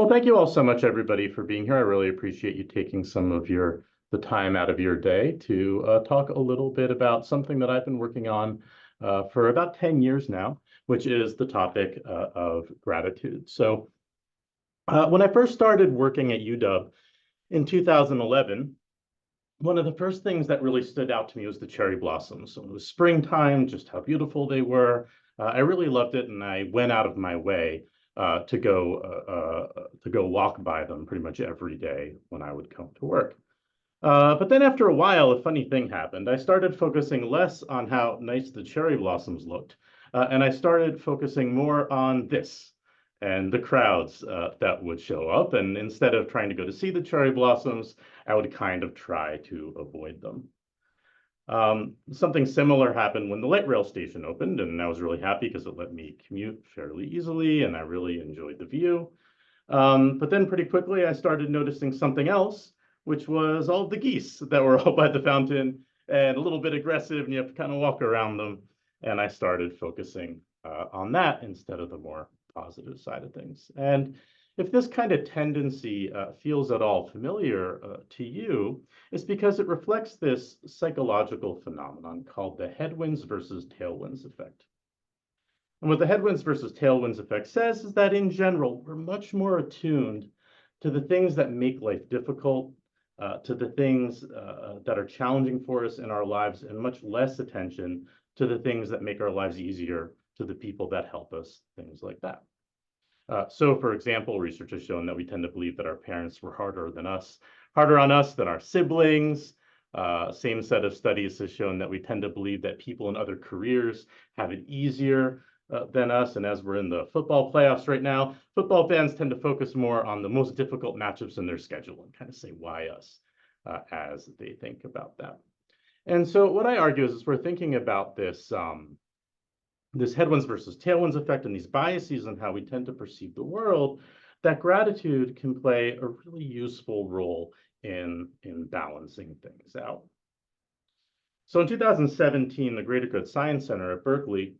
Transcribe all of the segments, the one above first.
Well, thank you all so much, everybody, for being here. I really appreciate you taking some of the time out of your day to talk a little bit about something that I've been working on for about 10 years now, which is the topic of gratitude. So when I first started working at UW in 2011, one of the first things that really stood out to me was the cherry blossoms. So it was springtime, just how beautiful they were. I really loved it, and I went out of my way to go walk by them pretty much every day when I would come to work. But then after a while, a funny thing happened. I started focusing less on how nice the cherry blossoms looked, and I started focusing more on this and the crowds that would show up. And instead of trying to go to see the cherry blossoms, I would kind of try to avoid them. Something similar happened when the light rail station opened, and I was really happy because it let me commute fairly easily, and I really enjoyed the view. But then pretty quickly, I started noticing something else, which was all the geese that were all by the fountain and a little bit aggressive, and you have to kind of walk around them. And I started focusing on that instead of the more positive side of things. And if this kind of tendency feels at all familiar to you, it's because it reflects this psychological phenomenon called the headwinds versus tailwinds effect. And what the headwinds versus tailwinds effect says is that in general, we're much more attuned to the things that make life difficult, to the things that are challenging for us in our lives, and much less attention to the things that make our lives easier, to the people that help us, things like that. So, for example, research has shown that we tend to believe that our parents were harder on us than our siblings. Same set of studies has shown that we tend to believe that people in other careers have it easier than us. And as we're in the football playoffs right now, football fans tend to focus more on the most difficult matchups in their schedule and kind of say, why us, as they think about that. And so what I argue is we're thinking about this this headwinds versus tailwinds effect and these biases on how we tend to perceive the world, that gratitude can play a really useful role in balancing things out. So in 2017, the Greater Good Science Center at Berkeley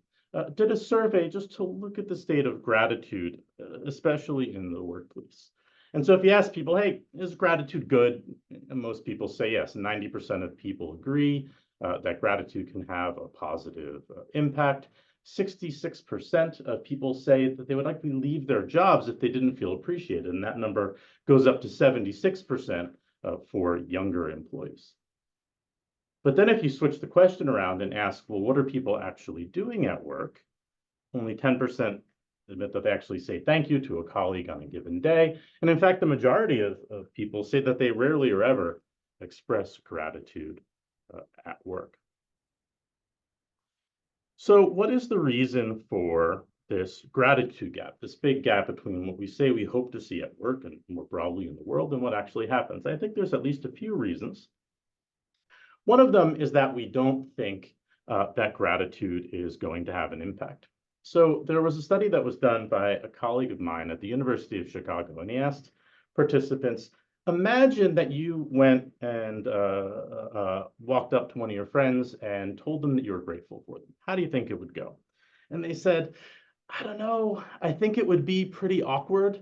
did a survey just to look at the state of gratitude, especially in the workplace. And so if you ask people, hey, is gratitude good? And most people say yes. 90% of people agree that gratitude can have a positive impact. 66% of people say that they would likely leave their jobs if they didn't feel appreciated. And that number goes up to 76% for younger employees. But then if you switch the question around and ask, well, what are people actually doing at work? Only 10% admit that they actually say thank you to a colleague on a given day. And in fact, the majority of people say that they rarely or ever express gratitude at work. So what is the reason for this gratitude gap, this big gap between what we say we hope to see at work and more broadly in the world and what actually happens? I think there's at least a few reasons. One of them is that we don't think that gratitude is going to have an impact. So there was a study that was done by a colleague of mine at the University of Chicago, and he asked participants, imagine that you went and walked up to one of your friends and told them that you were grateful for them. How do you think it would go? And they said, I don't know, I think it would be pretty awkward.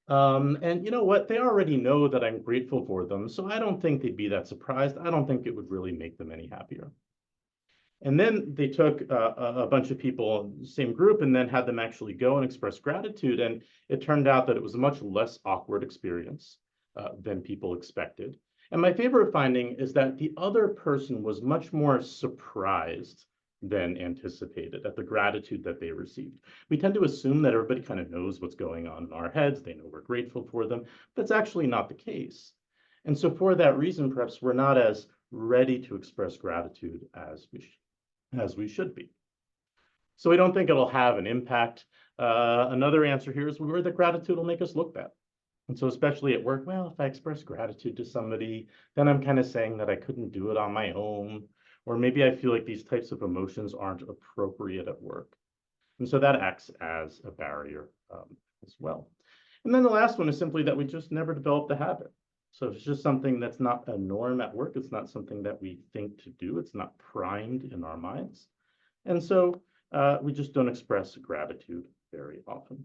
And you know what? They already know that I'm grateful for them, so I don't think they'd be that surprised. I don't think it would really make them any happier. And then they took a bunch of people in the same group and then had them actually go and express gratitude. And it turned out that it was a much less awkward experience than people expected. And my favorite finding is that the other person was much more surprised than anticipated at the gratitude that they received. We tend to assume that everybody kind of knows what's going on in our heads. They know we're grateful for them. That's actually not the case. And so for that reason, perhaps we're not as ready to express gratitude as we should be. So we don't think it'll have an impact. Another answer here is we're worried that gratitude will make us look bad. And so especially at work, well, if I express gratitude to somebody, then I'm kind of saying that I couldn't do it on my own. Or maybe I feel like these types of emotions aren't appropriate at work. And so that acts as a barrier as well. And then the last one is simply that we just never developed the habit. So if it's just something that's not a norm at work, it's not something that we think to do, it's not primed in our minds. And so we just don't express gratitude very often.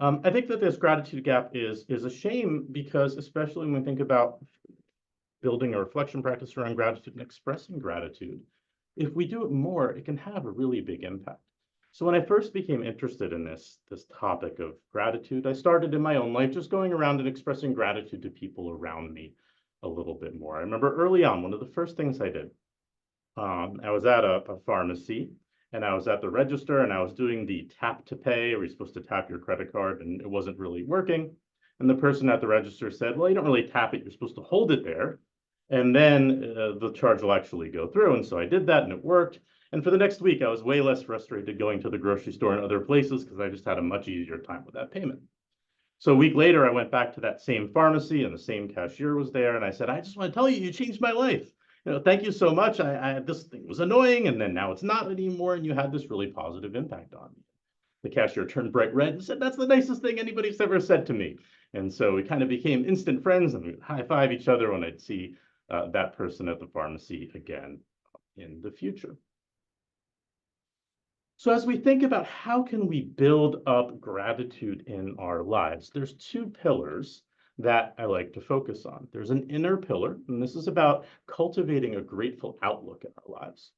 I think that this gratitude gap is a shame because especially when we think about building a reflection practice around gratitude and expressing gratitude, if we do it more, it can have a really big impact. So when I first became interested in this topic of gratitude, I started in my own life just going around and expressing gratitude to people around me a little bit more. I remember early on, one of the first things I did, I was at a pharmacy and I was at the register and I was doing the tap to pay, where you're supposed to tap your credit card and it wasn't really working. And the person at the register said, well, you don't really tap it, you're supposed to hold it there. And then the charge will actually go through. And so I did that and it worked. And for the next week, I was way less frustrated going to the grocery store and other places because I just had a much easier time with that payment. So a week later, I went back to that same pharmacy and the same cashier was there. And I said, I just want to tell you, you changed my life. Thank you so much. This thing was annoying and then now it's not anymore. And you had this really positive impact on me. The cashier turned bright red and said, that's the nicest thing anybody's ever said to me. And so we kind of became instant friends and we would high five each other when I'd see that person at the pharmacy again in the future. So as we think about how can we build up gratitude in our lives, there's two pillars that I like to focus on. There's an inner pillar, and this is about cultivating a grateful outlook in our lives.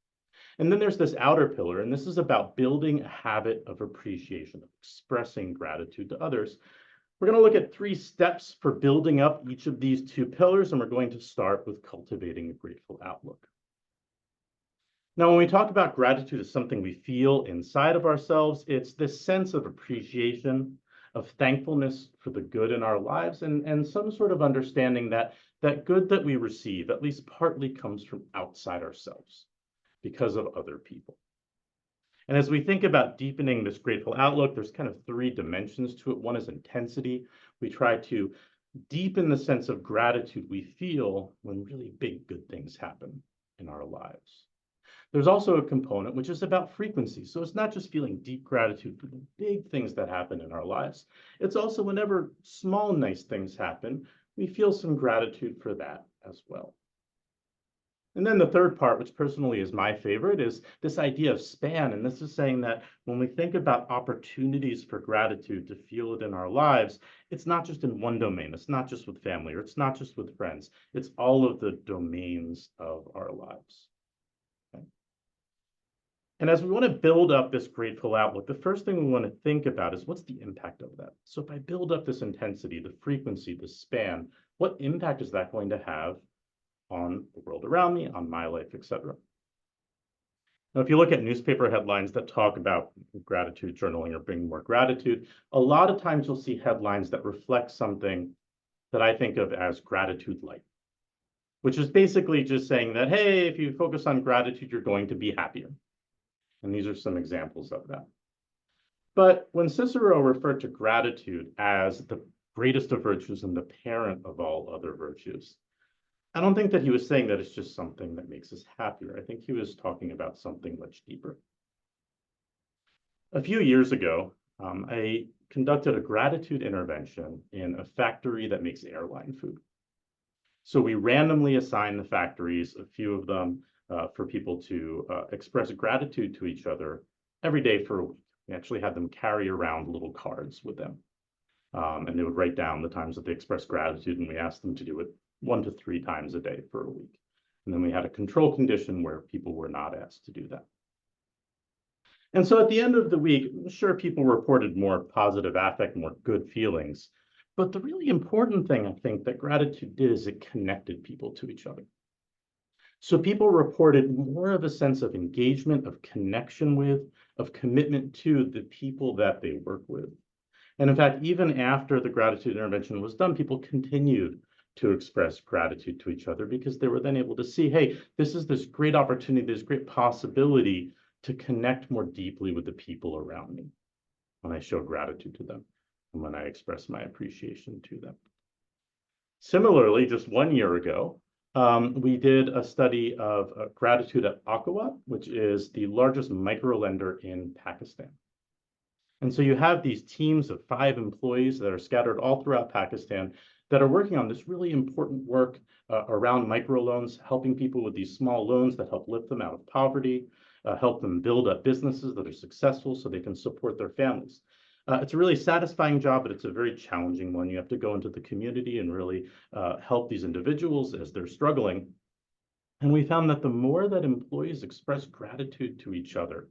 And then there's this outer pillar, and this is about building a habit of appreciation, of expressing gratitude to others. We're going to look at 3 steps for building up each of these 2 pillars, and we're going to start with cultivating a grateful outlook. Now, when we talk about gratitude as something we feel inside of ourselves, it's this sense of appreciation, of thankfulness for the good in our lives, and some sort of understanding that that good that we receive at least partly comes from outside ourselves because of other people. And as we think about deepening this grateful outlook, there's kind of 3 dimensions to it. One is intensity. We try to deepen the sense of gratitude we feel when really big good things happen in our lives. There's also a component which is about frequency. So it's not just feeling deep gratitude for the big things that happen in our lives. It's also whenever small, nice things happen, we feel some gratitude for that as well. And then the third part, which personally is my favorite, is this idea of span. And this is saying that when we think about opportunities for gratitude to feel it in our lives, it's not just in one domain. It's not just with family, or it's not just with friends. It's all of the domains of our lives. Okay? And as we want to build up this grateful outlook, the first thing we want to think about is what's the impact of that? So if I build up this intensity, the frequency, the span, what impact is that going to have on the world around me, on my life, etc.? Now, if you look at newspaper headlines that talk about gratitude journaling or bringing more gratitude, a lot of times you'll see headlines that reflect something that I think of as gratitude light, which is basically just saying that, hey, if you focus on gratitude, you're going to be happier. And these are some examples of that. But when Cicero referred to gratitude as the greatest of virtues and the parent of all other virtues, I don't think that he was saying that it's just something that makes us happier. I think he was talking about something much deeper. A few years ago, I conducted a gratitude intervention in a factory that makes airline food. So we randomly assigned the factories, a few of them, for people to express gratitude to each other every day for a week. We actually had them carry around little cards with them. And they would write down the times that they expressed gratitude, and we asked them to do it 1 to 3 times a day for a week. And then we had a control condition where people were not asked to do that. And so at the end of the week, sure, people reported more positive affect, more good feelings. But the really important thing, I think, that gratitude did is it connected people to each other. So people reported more of a sense of engagement, of connection with, of commitment to the people that they work with. And in fact, even after the gratitude intervention was done, people continued to express gratitude to each other because they were then able to see, hey, this is this great opportunity, this great possibility to connect more deeply with the people around me when I show gratitude to them and when I express my appreciation to them. Similarly, just 1 year ago, we did a study of gratitude at Aqua, which is the largest microlender in Pakistan. And so you have these teams of 5 employees that are scattered all throughout Pakistan that are working on this really important work around microloans, helping people with these small loans that help lift them out of poverty, help them build up businesses that are successful so they can support their families. It's a really satisfying job, but it's a very challenging one. You have to go into the community and really help these individuals as they're struggling. And we found that the more that employees express gratitude to each other,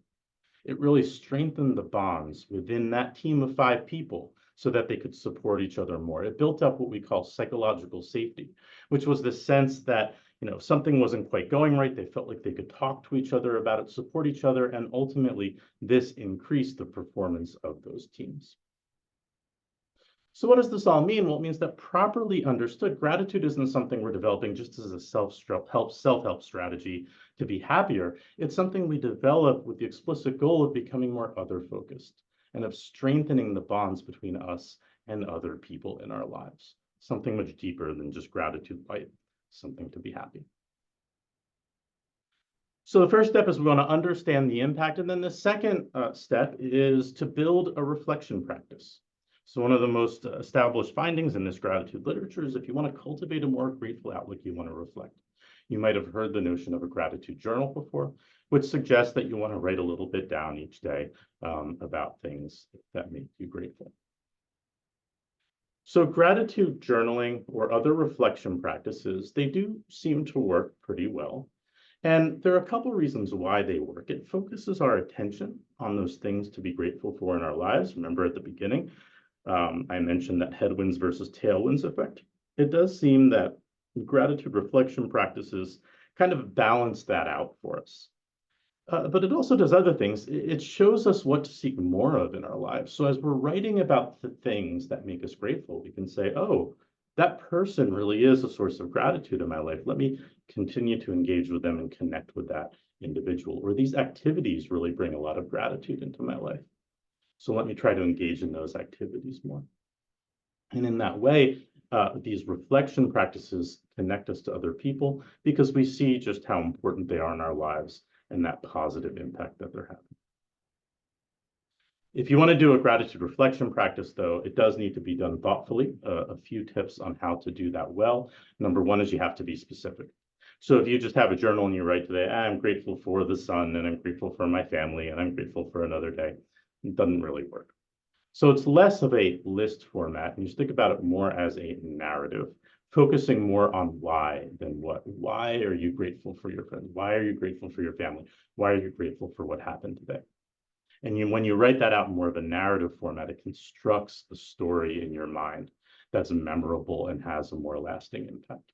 it really strengthened the bonds within that team of 5 people so that they could support each other more. It built up what we call psychological safety, which was the sense that, if something wasn't quite going right, they felt like they could talk to each other about it, support each other, and ultimately this increased the performance of those teams. So what does this all mean? Well, it means that properly understood, gratitude isn't something we're developing just as a self-help strategy to be happier. It's something we develop with the explicit goal of becoming more other-focused and of strengthening the bonds between us and other people in our lives. Something much deeper than just gratitude light, something to be happy. So the first step is we want to understand the impact. And then the second step is to build a reflection practice. So one of the most established findings in this gratitude literature is if you want to cultivate a more grateful outlook, you want to reflect. You might have heard the notion of a gratitude journal before, which suggests that you want to write a little bit down each day about things that make you grateful. So gratitude journaling or other reflection practices, they do seem to work pretty well. And there are a couple reasons why they work. It focuses our attention on those things to be grateful for in our lives. Remember at the beginning, I mentioned that headwinds versus tailwinds effect. It does seem that gratitude reflection practices kind of balance that out for us. But it also does other things. It shows us what to seek more of in our lives. So as we're writing about the things that make us grateful, we can say, oh, that person really is a source of gratitude in my life. Let me continue to engage with them and connect with that individual. Or these activities really bring a lot of gratitude into my life. So let me try to engage in those activities more. And in that way, these reflection practices connect us to other people because we see just how important they are in our lives and that positive impact that they're having. If you want to do a gratitude reflection practice, though, it does need to be done thoughtfully. A few tips on how to do that well. Number one is you have to be specific. So if you just have a journal and you write today, I'm grateful for the sun, and I'm grateful for my family, and I'm grateful for another day, it doesn't really work. So it's less of a list format, and you just think about it more as a narrative, focusing more on why than what. Why are you grateful for your friends? Why are you grateful for your family? Why are you grateful for what happened today? And when you write that out in more of a narrative format, it constructs the story in your mind that's memorable and has a more lasting impact.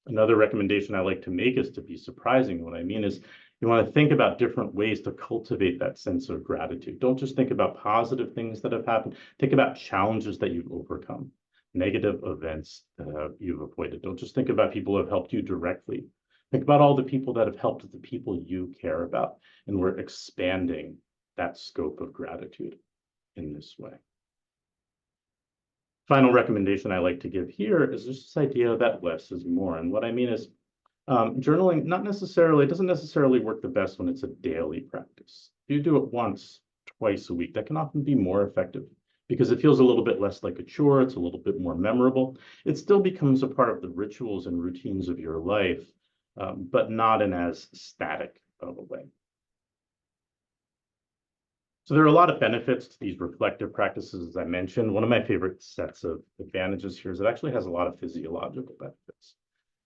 Another recommendation I like to make is to be surprising. What I mean is you want to think about different ways to cultivate that sense of gratitude. Don't just think about positive things that have happened. Think about challenges that you've overcome, negative events that you've avoided. Don't just think about people who have helped you directly. Think about all the people that have helped the people you care about. And we're expanding that scope of gratitude in this way. Final recommendation I like to give here is just this idea that less is more. And what I mean is journaling, it doesn't necessarily work the best when it's a daily practice. If you do it once, twice a week, that can often be more effective because it feels a little bit less like a chore. It's a little bit more memorable. It still becomes a part of the rituals and routines of your life, but not in as static of a way. So there are a lot of benefits to these reflective practices, as I mentioned. One of my favorite sets of advantages here is it actually has a lot of physiological benefits.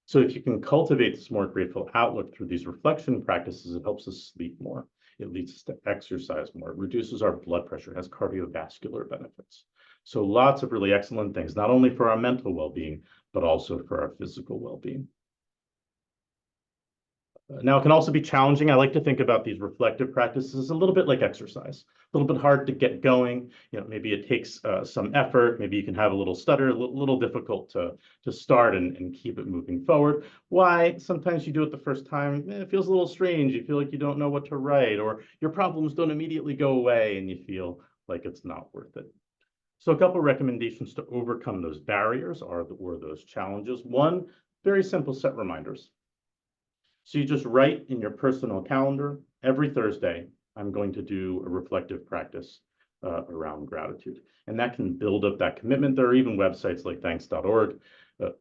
So if you can cultivate this more grateful outlook through these reflection practices, it helps us sleep more. It leads us to exercise more. It reduces our blood pressure. It has cardiovascular benefits. So lots of really excellent things, not only for our mental well-being, but also for our physical well-being. Now, it can also be challenging. I like to think about these reflective practices a little bit like exercise, a little bit hard to get going. Maybe it takes some effort. Maybe you can have a little stutter, a little difficult to start and keep it moving forward. Why? Sometimes you do it the first time, it feels a little strange. You feel like you don't know what to write, or your problems don't immediately go away and you feel like it's not worth it. So a couple of recommendations to overcome those barriers or those challenges. One, very simple, set reminders. So you just write in your personal calendar, every Thursday, I'm going to do a reflective practice around gratitude. And that can build up that commitment. There are even websites like thanks.org,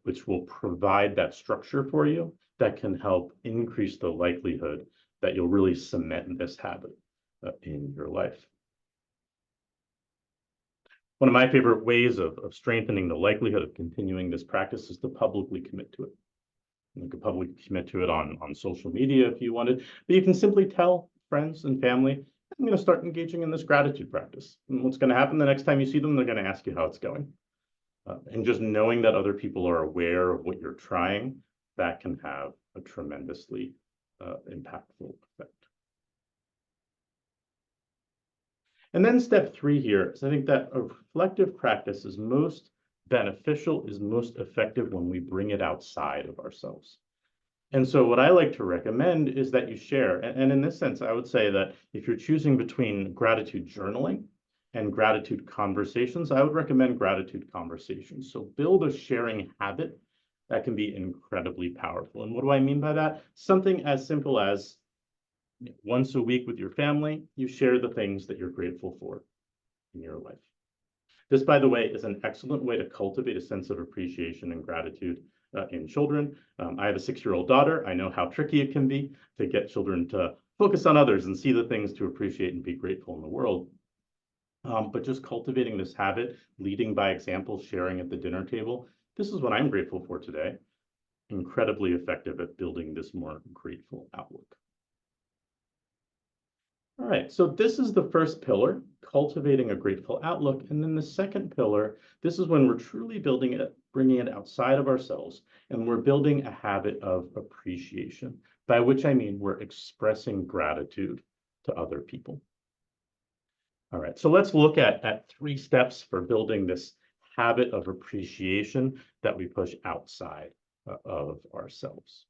which will provide that structure for you that can help increase the likelihood that you'll really cement this habit in your life. One of my favorite ways of strengthening the likelihood of continuing this practice is to publicly commit to it. You could publicly commit to it on social media if you wanted, but you can simply tell friends and family, I'm going to start engaging in this gratitude practice. And what's going to happen the next time you see them, they're going to ask you how it's going. And just knowing that other people are aware of what you're trying, that can have a tremendously impactful effect. And then step 3 here is I think that a reflective practice is most beneficial, is most effective when we bring it outside of ourselves. And so what I like to recommend is that you share. And in this sense, I would say that if you're choosing between gratitude journaling and gratitude conversations, I would recommend gratitude conversations. So build a sharing habit that can be incredibly powerful. And what do I mean by that? Something as simple as once a week with your family, you share the things that you're grateful for in your life. This, by the way, is an excellent way to cultivate a sense of appreciation and gratitude in children. I have a 6-year-old daughter. I know how tricky it can be to get children to focus on others and see the things to appreciate and be grateful in the world. But just cultivating this habit, leading by example, sharing at the dinner table, this is what I'm grateful for today. Incredibly effective at building this more grateful outlook. All right, so this is the first pillar, cultivating a grateful outlook. And then the second pillar, this is when we're truly building it, bringing it outside of ourselves, and we're building a habit of appreciation, by which I mean we're expressing gratitude to other people. All right, so let's look at 3 steps for building this habit of appreciation that we push outside of ourselves.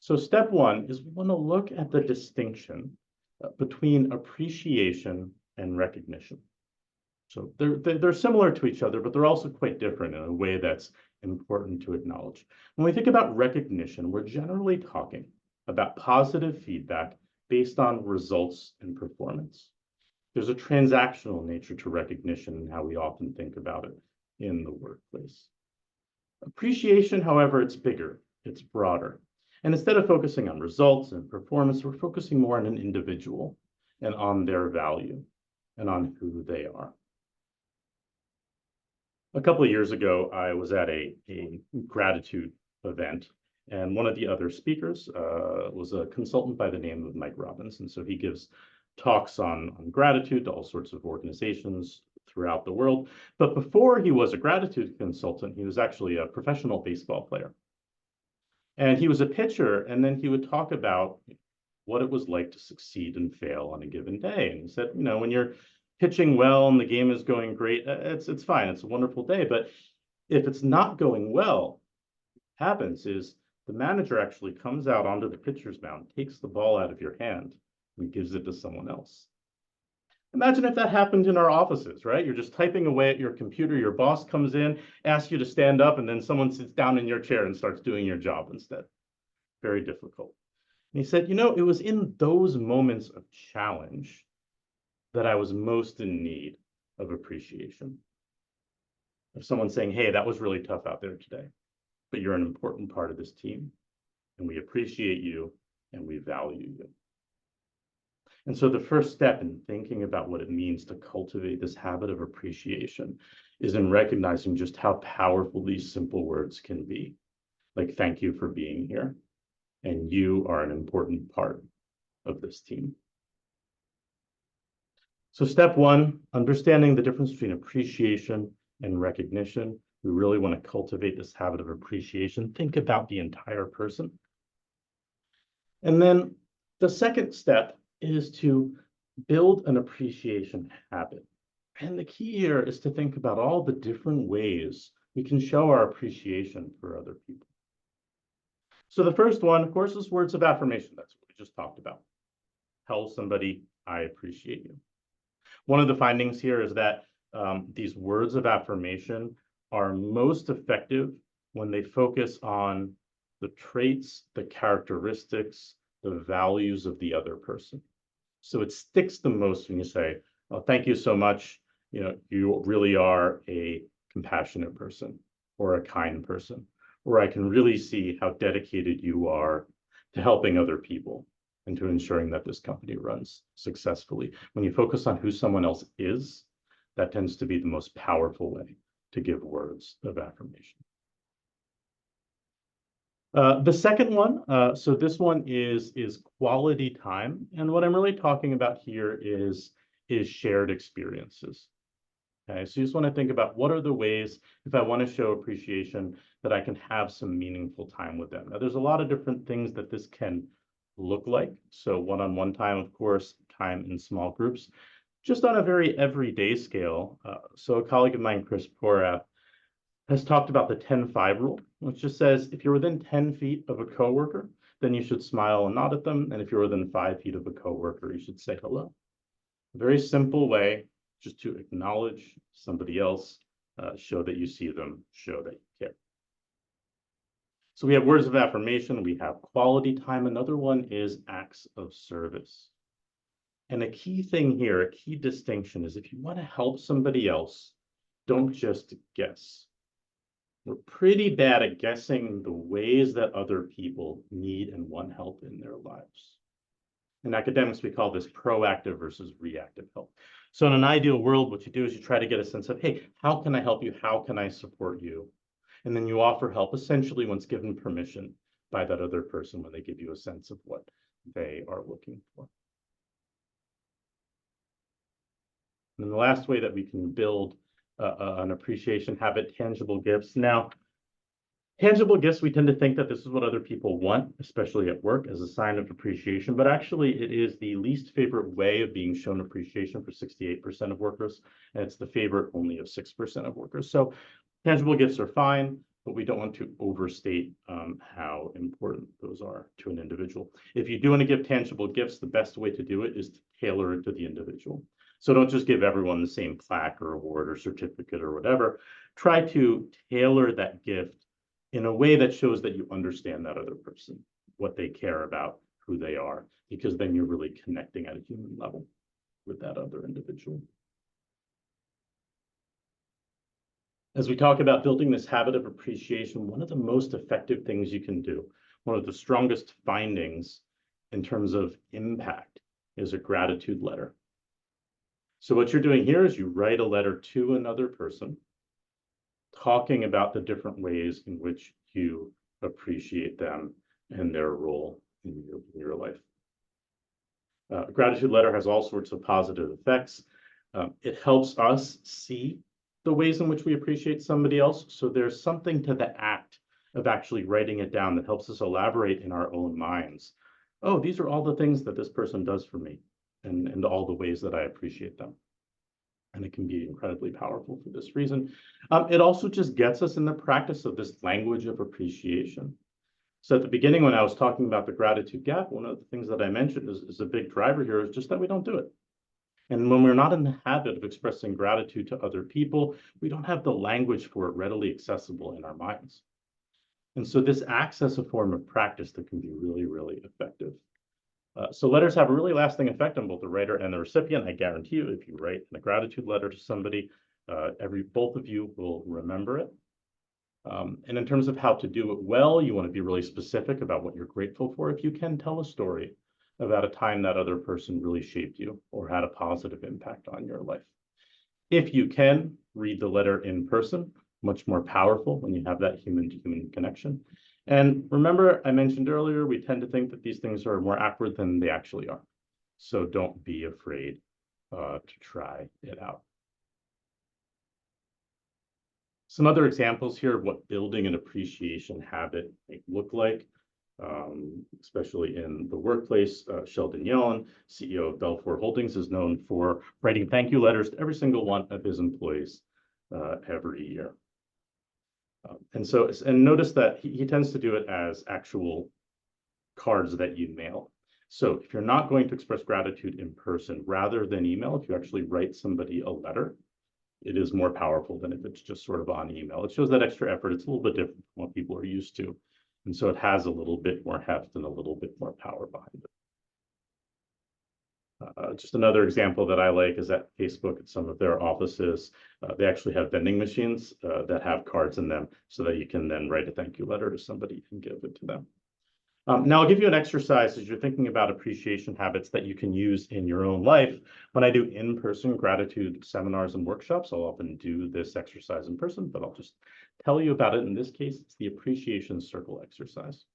So step 1 is we want to look at the distinction between appreciation and recognition. So they're similar to each other, but they're also quite different in a way that's important to acknowledge. When we think about recognition, we're generally talking about positive feedback based on results and performance. There's a transactional nature to recognition and how we often think about it in the workplace. Appreciation, however, it's bigger, it's broader. And instead of focusing on results and performance, we're focusing more on an individual and on their value and on who they are. A couple of years ago, I was at a gratitude event, and one of the other speakers was a consultant by the name of Mike Robbins. And so he gives talks on gratitude to all sorts of organizations throughout the world. But before he was a gratitude consultant, he was actually a professional baseball player. And he was a pitcher, and then he would talk about what it was like to succeed and fail on a given day. And he said, you know, when you're pitching well and the game is going great, it's fine. It's a wonderful day. But if it's not going well, what happens is the manager actually comes out onto the pitcher's mound, takes the ball out of your hand, and gives it to someone else. Imagine if that happened in our offices, right? You're just typing away at your computer, your boss comes in, asks you to stand up, and then someone sits down in your chair and starts doing your job instead. Very difficult. And he said, you know, it was in those moments of challenge that I was most in need of appreciation. Of someone saying, hey, that was really tough out there today, but you're an important part of this team, and we appreciate you, and we value you. And so the first step in thinking about what it means to cultivate this habit of appreciation is in recognizing just how powerful these simple words can be. Like, thank you for being here, and you are an important part of this team. So step 1, understanding the difference between appreciation and recognition. We really want to cultivate this habit of appreciation. Think about the entire person. And then the second step is to build an appreciation habit. And the key here is to think about all the different ways we can show our appreciation for other people. So the first one, of course, is words of affirmation. That's what we just talked about. Tell somebody, I appreciate you. One of the findings here is that these words of affirmation are most effective when they focus on the traits, the characteristics, the values of the other person. So it sticks the most when you say, oh, thank you so much. You know, you really are a compassionate person or a kind person, or I can really see how dedicated you are to helping other people. and to ensuring that this company runs successfully. When you focus on who someone else is, that tends to be the most powerful way to give words of affirmation. The second one, so this one is quality time. And what I'm really talking about here is shared experiences. Okay, so you just want to think about what are the ways, if I want to show appreciation, that I can have some meaningful time with them. Now, there's a lot of different things that this can look like. So one-on-one time, of course, time in small groups, just on a very everyday scale. So a colleague of mine, Chris Porath, has talked about the 10-5 rule, which just says if you're within 10 feet of a coworker, then you should smile and nod at them. And if you're within 5 feet of a coworker, you should say hello. A very simple way just to acknowledge somebody else, show that you see them, show that you care. So we have words of affirmation, we have quality time. Another one is acts of service. And a key thing here, a key distinction is if you want to help somebody else, don't just guess. We're pretty bad at guessing the ways that other people need and want help in their lives. In academics, we call this proactive versus reactive help. So in an ideal world, what you do is you try to get a sense of, hey, how can I help you? How can I support you? And then you offer help essentially once given permission by that other person, when they give you a sense of what they are looking for. And the last way that we can build an appreciation habit, tangible gifts. Now, tangible gifts, we tend to think that this is what other people want, especially at work, as a sign of appreciation, but actually it is the least favorite way of being shown appreciation for 68% of workers, and it's the favorite only of 6% of workers. So tangible gifts are fine, but we don't want to overstate how important those are to an individual. If you do want to give tangible gifts, the best way to do it is to tailor it to the individual. So don't just give everyone the same plaque or award or certificate or whatever. Try to tailor that gift in a way that shows that you understand that other person, what they care about, who they are, because then you're really connecting at a human level with that other individual. As we talk about building this habit of appreciation, one of the most effective things you can do, one of the strongest findings in terms of impact, is a gratitude letter. So what you're doing here is you write a letter to another person, talking about the different ways in which you appreciate them and their role in your life. A gratitude letter has all sorts of positive effects. It helps us see the ways in which we appreciate somebody else. So there's something to the act of actually writing it down that helps us elaborate in our own minds. Oh, these are all the things that this person does for me, and all the ways that I appreciate them. And it can be incredibly powerful for this reason. It also just gets us in the practice of this language of appreciation. So at the beginning, when I was talking about the gratitude gap, one of the things that I mentioned is a big driver here is just that we don't do it. And when we're not in the habit of expressing gratitude to other people, we don't have the language for it readily accessible in our minds. And so this acts as a form of practice that can be really, really effective. So letters have a really lasting effect on both the writer and the recipient. I guarantee you, if you write a gratitude letter to somebody, both of you will remember it. And in terms of how to do it well, you want to be really specific about what you're grateful for. If you can, tell a story about a time that other person really shaped you or had a positive impact on your life. If you can, read the letter in person, much more powerful when you have that human-to-human connection. And remember, I mentioned earlier, we tend to think that these things are more awkward than they actually are. So don't be afraid to try it out. Some other examples here of what building an appreciation habit might look like, especially in the workplace. Sheldon Yellen, CEO of Belfour Holdings, is known for writing thank you letters to every single one of his employees every year. And notice that he tends to do it as actual cards that you mail. So if you're not going to express gratitude in person, rather than email, if you actually write somebody a letter, it is more powerful than if it's just sort of on email. It shows that extra effort. It's a little bit different from what people are used to. And so it has a little bit more heft and a little bit more power behind it. Just another example that I like is at Facebook, at some of their offices, they actually have vending machines that have cards in them so that you can then write a thank you letter to somebody and give it to them. Now, I'll give you an exercise as you're thinking about appreciation habits that you can use in your own life. When I do in-person gratitude seminars and workshops, I'll often do this exercise in person, but I'll just tell you about it. In this case, it's the appreciation circle exercise.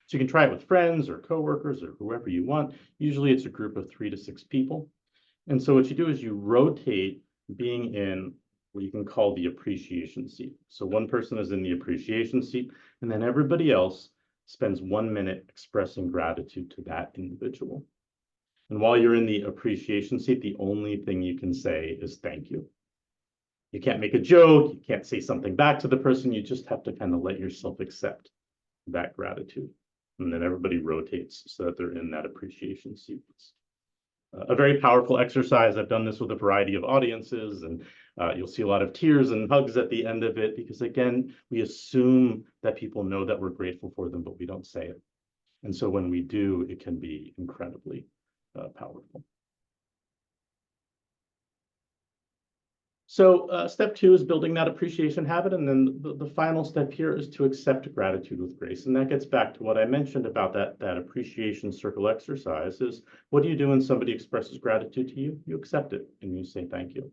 So you can try it with friends or coworkers or whoever you want. Usually it's a group of 3 to 6 people. And so what you do is you rotate being in what you can call the appreciation seat. So one person is in the appreciation seat, and then everybody else spends 1 minute expressing gratitude to that individual. And while you're in the appreciation seat, the only thing you can say is thank you. You can't make a joke, you can't say something back to the person, you just have to kind of let yourself accept that gratitude. And then everybody rotates so that they're in that appreciation seat. A very powerful exercise. I've done this with a variety of audiences, and you'll see a lot of tears and hugs at the end of it, because again, we assume that people know that we're grateful for them, but we don't say it. And so when we do, it can be incredibly powerful. So step 2 is building that appreciation habit. And then the final step here is to accept gratitude with grace. And that gets back to what I mentioned about that appreciation circle exercise is, what do you do when somebody expresses gratitude to you? You accept it and you say thank you.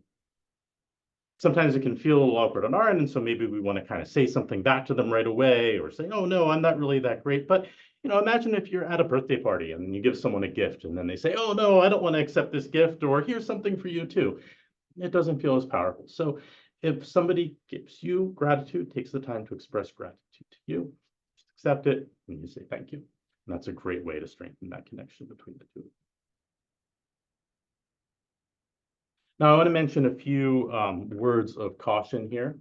Sometimes it can feel a little awkward on our end, and so maybe we want to kind of say something back to them right away, or say, oh no, I'm not really that great. But imagine if you're at a birthday party and you give someone a gift and then they say, oh no, I don't want to accept this gift, or here's something for you too. It doesn't feel as powerful. So if somebody gives you gratitude, takes the time to express gratitude to you, just accept it and you say thank you. And that's a great way to strengthen that connection between the two. Now, I want to mention a few words of caution here.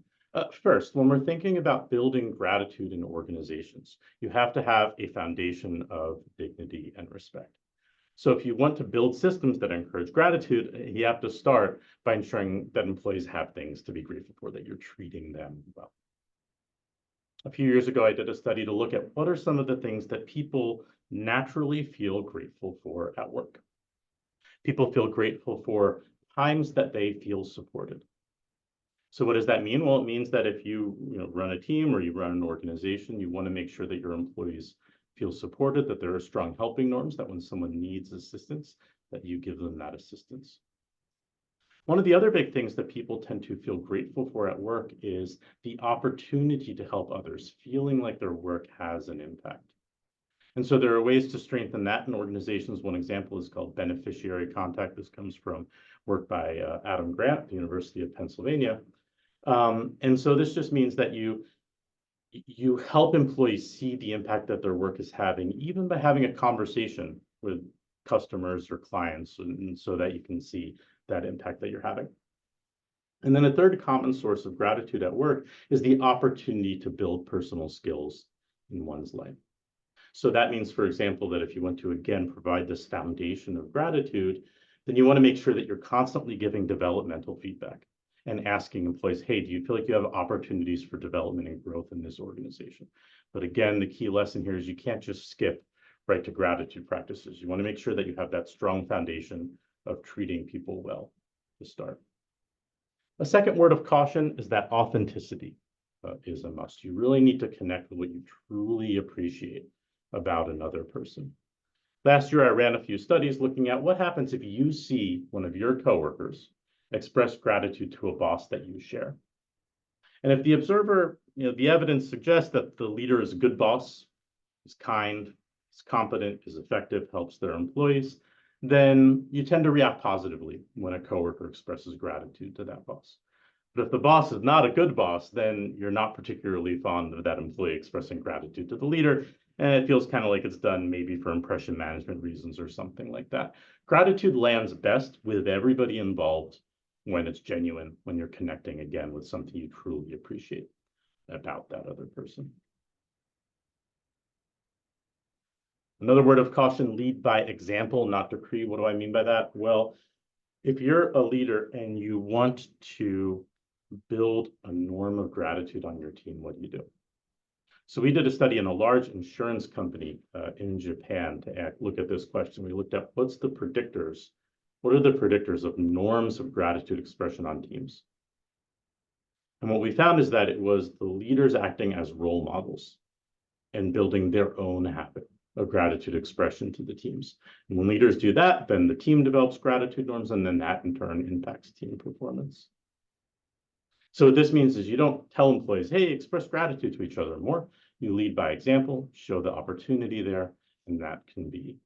First, when we're thinking about building gratitude in organizations, you have to have a foundation of dignity and respect. So if you want to build systems that encourage gratitude, you have to start by ensuring that employees have things to be grateful for, that you're treating them well. A few years ago, I did a study to look at what are some of the things that people naturally feel grateful for at work. People feel grateful for times that they feel supported. So what does that mean? Well, it means that if you run a team or you run an organization, you want to make sure that your employees feel supported, that there are strong helping norms, that when someone needs assistance, that you give them that assistance. One of the other big things that people tend to feel grateful for at work is the opportunity to help others, feeling like their work has an impact. And so there are ways to strengthen that in organizations. One example is called beneficiary contact. This comes from work by Adam Grant at the University of Pennsylvania. And so this just means that you help employees see the impact that their work is having, even by having a conversation with customers or clients, and so that you can see that impact that you're having. And then a third common source of gratitude at work is the opportunity to build personal skills in one's life. So that means, for example, that if you want to, again, provide this foundation of gratitude, then you want to make sure that you're constantly giving developmental feedback and asking employees, hey, do you feel like you have opportunities for development and growth in this organization? But again, the key lesson here is you can't just skip right to gratitude practices. You want to make sure that you have that strong foundation of treating people well to start. A second word of caution is that authenticity is a must. You really need to connect with what you truly appreciate about another person. Last year, I ran a few studies looking at what happens if you see one of your coworkers express gratitude to a boss that you share. And if the observer, the evidence suggests that the leader is a good boss, is kind, is competent, is effective, helps their employees, then you tend to react positively when a coworker expresses gratitude to that boss. But if the boss is not a good boss, then you're not particularly fond of that employee expressing gratitude to the leader, and it feels kind of like it's done maybe for impression management reasons or something like that. Gratitude lands best with everybody involved when it's genuine, when you're connecting again with something you truly appreciate about that other person. Another word of caution, lead by example, not decree. What do I mean by that? Well, if you're a leader and you want to build a norm of gratitude on your team, what do you do? So we did a study in a large insurance company in Japan to look at this question. We looked at what are the predictors of norms of gratitude expression on teams? And what we found is that it was the leaders acting as role models and building their own habit of gratitude expression to the teams. And when leaders do that, then the team develops gratitude norms, and then that in turn impacts team performance. So what this means is you don't tell employees, hey, express gratitude to each other more. You lead by example, show the opportunity there, and that can be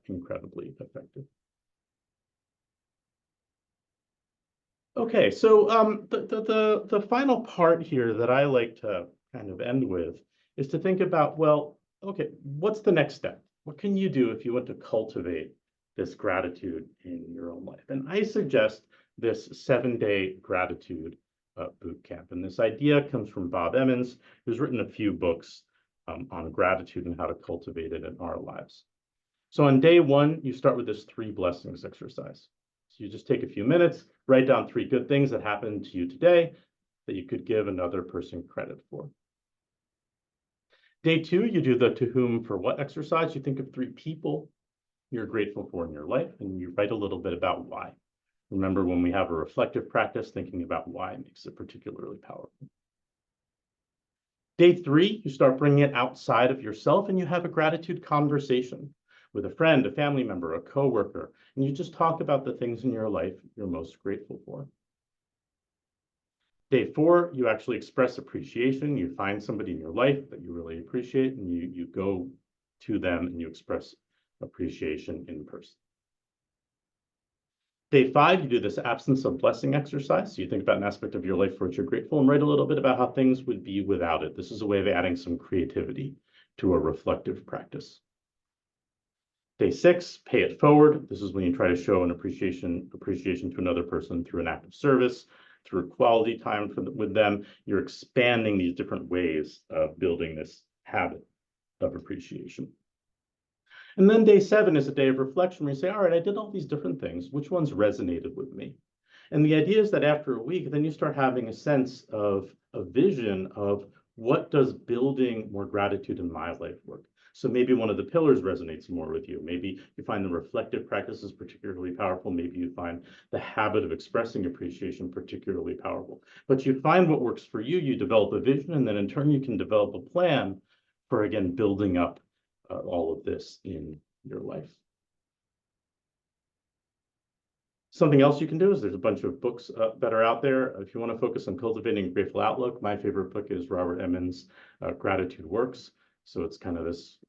incredibly effective. Okay, so the final part here that I like to kind of end with is to think about, well, okay, what's the next step? What can you do if you want to cultivate this gratitude in your own life? And I suggest this 7-day gratitude boot camp. And this idea comes from Bob Emmons, who's written a few books on gratitude and how to cultivate it in our lives. So on day one, you start with this 3 blessings exercise. So you just take a few minutes, write down 3 good things that happened to you today that you could give another person credit for. Day 2, you do the to whom for what exercise. You think of 3 people you're grateful for in your life, and you write a little bit about why. Remember, when we have a reflective practice, thinking about why makes it particularly powerful. Day 3, you start bringing it outside of yourself, and you have a gratitude conversation with a friend, a family member, a coworker, and you just talk about the things in your life you're most grateful for. Day 4, you actually express appreciation. You find somebody in your life that you really appreciate, and you go to them and you express appreciation in person. Day 5, you do this absence of blessing exercise. So you think about an aspect of your life for which you're grateful and write a little bit about how things would be without it. This is a way of adding some creativity to a reflective practice. Day 6, pay it forward. This is when you try to show an appreciation to another person through an act of service, through quality time with them. You're expanding these different ways of building this habit of appreciation. And then day 7 is a day of reflection where you say, all right, I did all these different things. Which ones resonated with me? And the idea is that after a week, then you start having a sense of a vision of what does building more gratitude in my life work? So maybe one of the pillars resonates more with you. Maybe you find the reflective practices particularly powerful. Maybe you find the habit of expressing appreciation particularly powerful. But you find what works for you, you develop a vision, and then in turn you can develop a plan for, again, building up all of this in your life. Something else you can do is there's a bunch of books that are out there. If you want to focus on cultivating a grateful outlook, my favorite book is Robert Emmons' Gratitude Works. So it's kind of this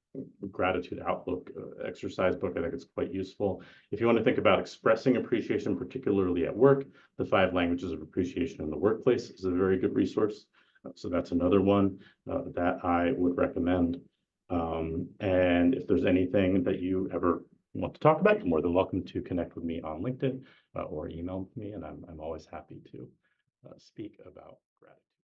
gratitude outlook exercise book. I think it's quite useful. If you want to think about expressing appreciation, particularly at work, The 5 Languages of Appreciation in the Workplace is a very good resource. So that's another one that I would recommend. And if there's anything that you ever want to talk about, you're more than welcome to connect with me on LinkedIn or email me, and I'm always happy to speak about gratitude.